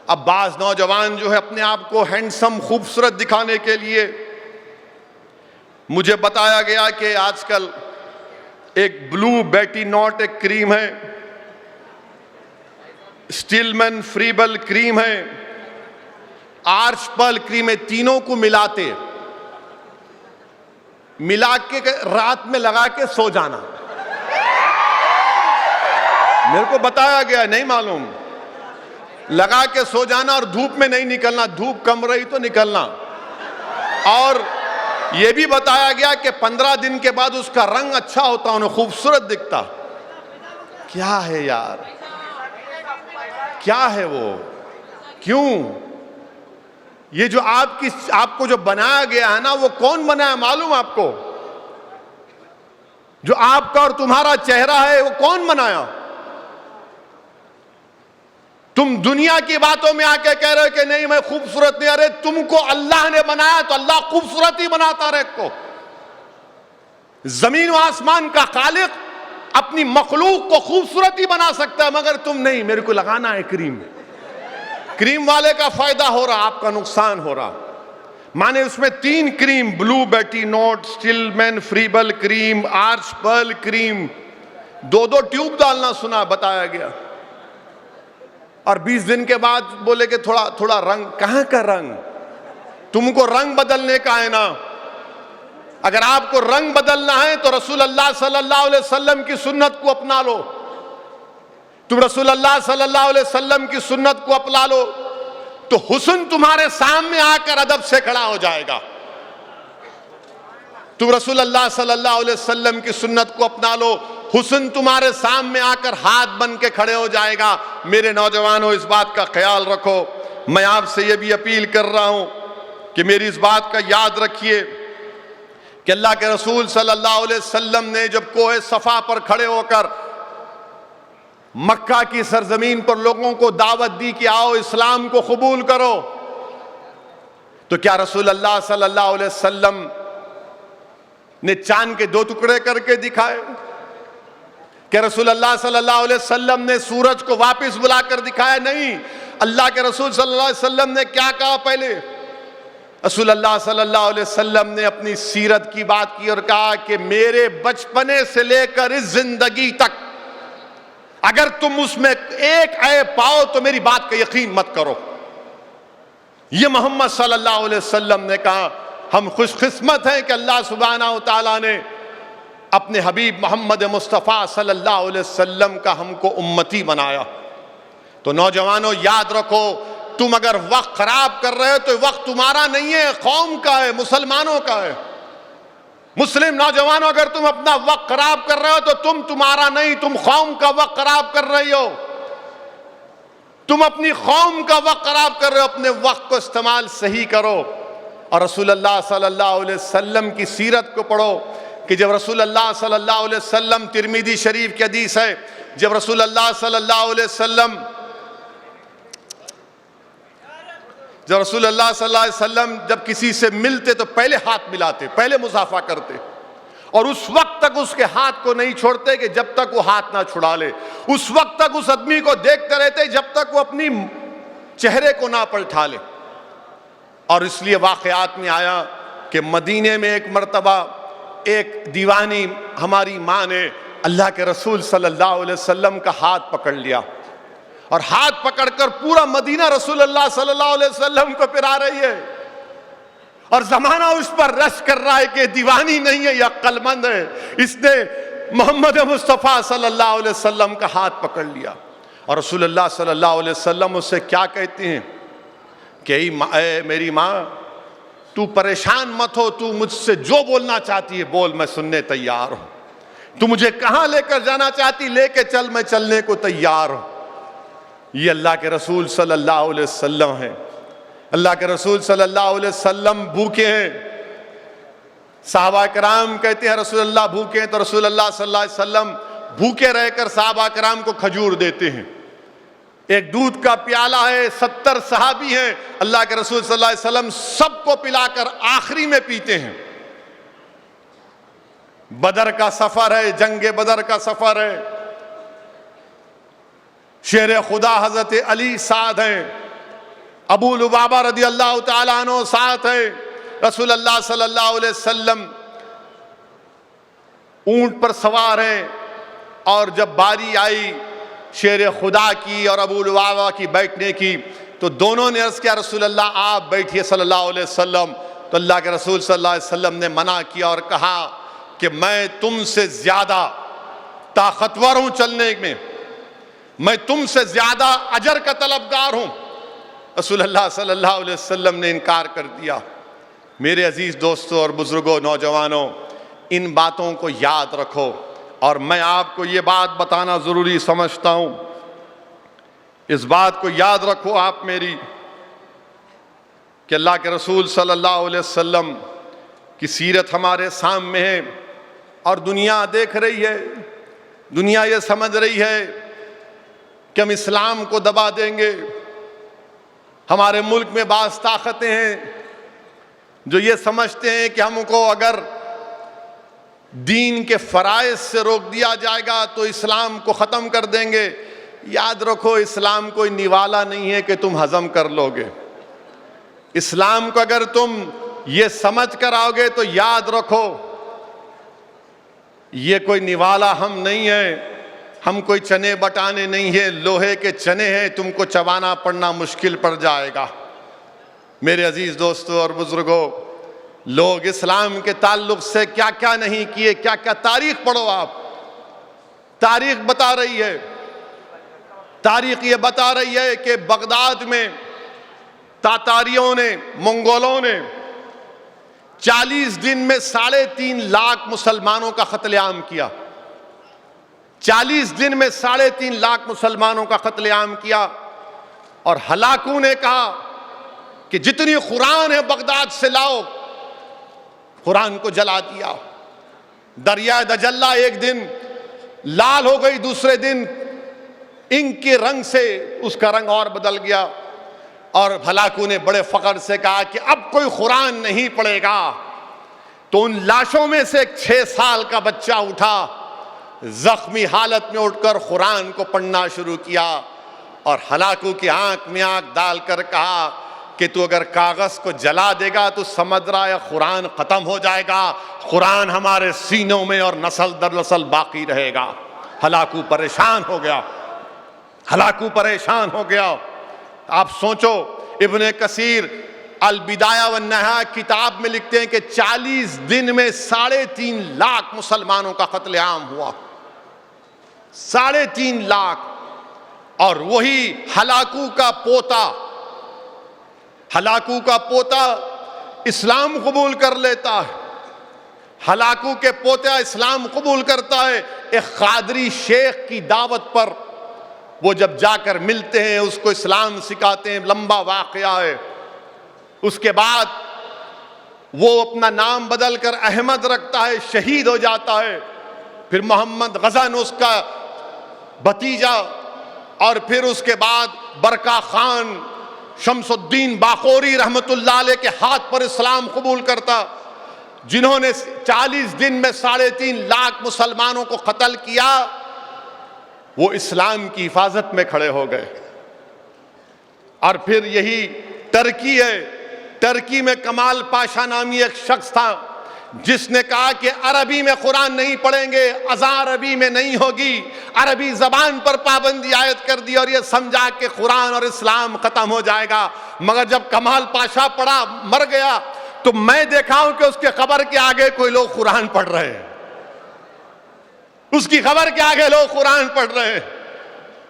अब बाज नौजवान जो है अपने आप को हैंडसम खूबसूरत दिखाने के लिए, मुझे बताया गया कि आजकल एक ब्लू बेटीनॉट एक क्रीम है, स्टिलमैन फ्रीबल क्रीम है, आर्च पर्ल क्रीम है, तीनों को मिला के रात में लगा के सो जाना। मेरे को बताया गया, नहीं मालूम, लगा के सो जाना और धूप में नहीं निकलना, धूप कम रही तो निकलना। और यह भी बताया गया कि 15 दिन के बाद उसका रंग अच्छा होता, उन्हें खूबसूरत दिखता। क्या है यार, क्या है वो, क्यों? ये जो आपको जो बनाया गया है ना, वो कौन बनाया मालूम आपको? जो आपका और तुम्हारा चेहरा है वो कौन बनाया? तुम दुनिया की बातों में आके कह रहे हो कि नहीं मैं खूबसूरत नहीं। अरे तुमको अल्लाह ने बनाया तो अल्लाह खूबसूरत ही बनाता रहे को। जमीन व आसमान का खालिक अपनी मखलूक को खूबसूरत ही बना सकता है, मगर तुम नहीं, मेरे को लगाना है क्रीम। क्रीम वाले का फायदा हो रहा, आपका नुकसान हो रहा। माने उसमें 3 क्रीम, ब्लू बेटीनॉट, स्टिलमैन फ्रीबल cream, arch pearl cream, 2-2 tube डालना सुना, बताया गया। और 20 दिन के बाद बोले कि थोड़ा थोड़ा रंग। कहां का रंग? तुमको रंग बदलने का है ना। अगर आपको रंग बदलना है तो रसूल अल्लाह सल्लल्लाहु अलैहि वसल्लम की सुन्नत को अपना लो। तुम रसूल अल्लाह सल्लल्लाहु अलैहि वसल्लम की सुन्नत को अपना लो तो हुस्न तुम्हारे सामने आकर अदब से खड़ा हो जाएगा। तुम रसूल अल्लाह सल्लल्लाहु अलैहि वसल्लम की सुन्नत को अपना लो, हुस्न तुम्हारे सामने आकर हाथ बन के खड़े हो जाएगा। मेरे नौजवानों, इस बात का ख्याल रखो। मैं आपसे यह भी अपील कर रहा हूं कि मेरी इस बात का याद रखिए कि अल्लाह के रसूल सल्लल्लाहु अलैहि वसल्लम ने जब कोहे सफा पर खड़े होकर मक्का की सरजमीन पर लोगों को दावत दी कि आओ इस्लाम को कबूल करो, तो क्या रसूल अल्लाह सल्लल्लाहु अलैहि वसल्लम ने चांद के 2 टुकड़े करके दिखाए? क्या रसूल अल्लाह सल्लल्लाहु अलैहि वसल्लम ने सूरज को वापस बुलाकर दिखाया? नहीं। अल्लाह के रसूल सल्लल्लाहु अलैहि वसल्लम ने क्या कहा? पहले रसूल अल्लाह सल्लल्लाहु अलैहि वसल्लम ने अपनी सीरत की बात की और कहा कि मेरे बचपने से लेकर इस जिंदगी तक अगर तुम उसमें एक ऐब पाओ तो मेरी बात का यकीन मत करो। यह मोहम्मद सल्लल्लाहु अलैहि वसल्लम ने कहा। हम खुशकिस्मत हैं कि अल्लाह सुब्हानहू तआला ने अपने हबीब मोहम्मद मुस्तफ़ा सल्लल्लाहु अलैहि वसल्लम का हमको उम्मती बनाया। तो नौजवानों याद रखो, तुम अगर वक्त खराब कर रहे हो तो वक्त तुम्हारा नहीं है, कौम का है, मुसलमानों का है। मुस्लिम नौजवानों, अगर तुम अपना वक्त खराब कर रहे हो तो तुम्हारा नहीं, तुम कौम का वक्त खराब कर रही हो। तुम अपनी कौम का वक्त खराब कर रहे हो। अपने वक्त को इस्तेमाल सही करो और रसूल अल्लाह सल्लल्लाहु अलैहि वसल्लम की सीरत को पढ़ो कि जब रसूल अल्लाह सल्लल्लाहु अलैहि वसल्लम, तिरमिज़ी शरीफ की हदीस है, जब रसूल अल्लाह सल्लल्लाहु अलैहि वसल्लम जब किसी से मिलते तो पहले हाथ मिलाते, पहले मुसाफा करते और उस वक्त तक उसके हाथ को नहीं छोड़ते कि जब तक वो हाथ ना छुड़ा ले। उस वक्त तक उस आदमी को देखते रहते जब तक वो अपनी चेहरे को ना पलटा ले। और इसलिए वाक़यात में आया कि मदीने में एक मर्तबा एक दीवानी हमारी माँ ने अल्लाह के रसूल सल्लल्लाहु अलैहि वसल्लम का हाथ पकड़ लिया और हाथ पकड़कर पूरा मदीना रसूल अल्लाह सल्लल्लाहु अलैहि वसल्लम को पिरा रही है और जमाना उस पर रश कर रहा है कि दीवानी नहीं है, यह अक्लमंद है। इसने मोहम्मद मुस्तफ़ा सल्लल्लाहु अलैहि वसल्लम का हाथ पकड़ लिया और रसूल अल्लाह सल्लल्लाहु अलैहि वसल्लम उससे क्या कहते हैं कि मेरी माँ, तू परेशान मत हो, तू मुझसे जो बोलना चाहती है बोल, मैं सुनने तैयार हूं। तू मुझे कहां लेकर जाना चाहती, लेके चल, मैं चलने को तैयार हूं। ये अल्लाह के रसूल सल्लल्लाहु अलैहि वसल्लम है। अल्लाह के रसूल सल्लल्लाहु अलैहि वसल्लम भूखे हैं। सहाबा कराम कहते हैं रसूल अल्लाह भूखे हैं, तो रसूल अल्लाह सल्लल्लाहु अलैहि वसल्लम भूखे रहकर सहाबा कराम को खजूर देते हैं। एक दूध का प्याला है, 70 सहाबी हैं, अल्लाह के रसूल सल्लल्लाहु अलैहि वसल्लम सबको पिलाकर आखिरी में पीते हैं। बदर का सफर है, जंगे बदर का सफर है। शेर खुदा हजरत अली साद हैं, अबू लुबाबा रदी अल्लाह ताला अन्हु साथ है। रसूलुल्लाह सल्लल्लाहु अलैहि वसल्लम ऊंट पर सवार हैं और जब बारी आई शेर खुदा की और अबू लुबाबा की बैठने की, तो दोनों ने अर्ज किया रसूलल्लाह आप बैठिए सल्लल्लाहु अलैहि वसल्लम। तो अल्लाह के रसूल सल्लल्लाहु अलैहि वसल्लम ने मना किया और कहा कि मैं तुमसे ज्यादा ताकतवर हूं चलने में, मैं तुमसे ज्यादा अजर का तलबगार हूं। रसूलुल्लाह सल्लल्लाहु अलैहि वसल्लम ने इनकार कर दिया। मेरे अजीज दोस्तों और बुजुर्गों, नौजवानों, इन बातों को याद रखो और मैं आपको ये बात बताना जरूरी समझता हूं। इस बात को याद रखो आप मेरी, कि अल्लाह के रसूल सल्लल्लाहु अलैहि वसल्लम की सीरत हमारे सामने है और दुनिया देख रही है। दुनिया ये समझ रही है कि हम इस्लाम को दबा देंगे। हमारे मुल्क में बाज़ ताकतें हैं जो ये समझते हैं कि हमको अगर दीन के फ़राइज़ से रोक दिया जाएगा तो इस्लाम को ख़त्म कर देंगे। याद रखो, इस्लाम कोई निवाला नहीं है कि तुम हज़म कर लोगे। इस्लाम को अगर तुम ये समझ कर आओगे तो याद रखो, ये कोई निवाला हम नहीं है, हम कोई चने बटाने नहीं है, लोहे के चने हैं, तुमको चबाना पड़ना मुश्किल पड़ जाएगा। मेरे अजीज दोस्तों और बुजुर्गों, लोग इस्लाम के ताल्लुक से क्या क्या नहीं किए, क्या क्या तारीख पढ़ो आप। तारीख बता रही है, तारीख ये बता रही है कि बगदाद में तातारियों ने, मंगोलों ने 40 दिन में 3.5 लाख मुसलमानों का कत्लेआम किया। 40 दिन में 3.5 लाख मुसलमानों का कत्लेआम किया। और हलाकू ने कहा कि जितनी कुरान है बगदाद से लाओ। कुरान को जला दिया। दरिया दजल्ला एक दिन लाल हो गई, दूसरे दिन इंक के रंग से उसका रंग और बदल गया। और हलाकू ने बड़े फख्र से कहा कि अब कोई कुरान नहीं पढ़ेगा। तो उन लाशों में से एक 6 साल का बच्चा उठा, जख्मी हालत में उठकर कुरान को पढ़ना शुरू किया। और हलाकू की आंख में आंख डालकर कहा कि तू अगर कागज को जला देगा तो समझ रहा है कुरान खत्म हो जाएगा, कुरान हमारे सीनों में और नस्ल दर नस्ल बाकी रहेगा। हलाकू परेशान हो गया, हलाकू परेशान हो गया। आप सोचो, इब्ने कसीर अल बिदाया व नहा किताब में लिखते हैं कि 40 दिन में 3.5 लाख मुसलमानों का कत्लेआम हुआ। 3.5 लाख। और वही हलाकू का पोता, हलाकू का पोता इस्लाम कबूल कर लेता है। हलाकू के पोता इस्लाम कबूल करता है। एक कादरी शेख की दावत पर वो जब जाकर मिलते हैं, उसको इस्लाम सिखाते हैं। लंबा वाकया है। उसके बाद वो अपना नाम बदलकर अहमद रखता है, शहीद हो जाता है। फिर मोहम्मद गजन उसका भतीजा, और फिर उसके बाद बरका खान शमसुद्दीन बाकोरी रहमतुल्लाह अलैह के हाथ पर इस्लाम कबूल करता, जिन्होंने 40 दिन में 3.5 लाख मुसलमानों को कत्ल किया। वो इस्लाम की हिफाजत में खड़े हो गए। और फिर यही टर्की है, टर्की में कमाल पाशा नामी एक शख्स था जिसने कहा कि अरबी में कुरान नहीं पढ़ेंगे, अज़ां अरबी में नहीं होगी, अरबी जबान पर पाबंदी आयत कर दी और ये समझा कि कुरान और इस्लाम खत्म हो जाएगा। मगर जब कमाल पाशा पढ़ा, मर गया, तो मैं देखा हूं कि उसके कब्र के आगे कोई लोग कुरान पढ़ रहे हैं। उसकी खबर के आगे लोग कुरान पढ़ रहे हैं।